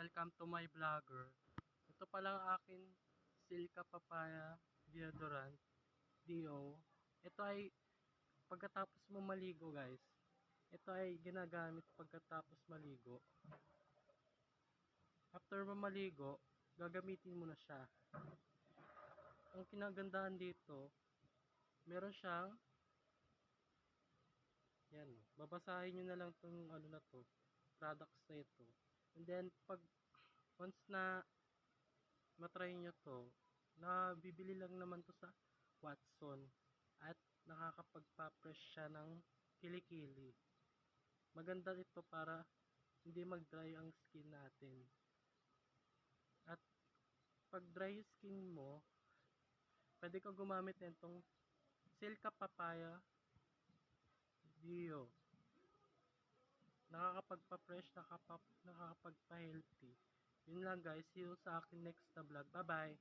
welcome to my vlogger. Ito pala ang akin Silka Papaya Deodorant DO. Ito ay pagkatapos mo maligo guys. Ito ay ginagamit pagkatapos maligo. After mo maligo, gagamitin mo na siya. Ang kinagandahan dito, meron siyang yan, babasahin nyo na lang tong ano na to, products na ito. And then once na matry nyo to, nabibili lang naman to sa Watson at nakakapagpa-fresh siya ng kilikili. Maganda ito para hindi mag-dry ang skin natin. At pag dry skin mo, pwede ka gumamit nitong Silka Papaya Dio. Nakakapagpa-fresh, nakakapagpa-healthy. Yun lang guys, see you sa akin next na vlog. Bye bye!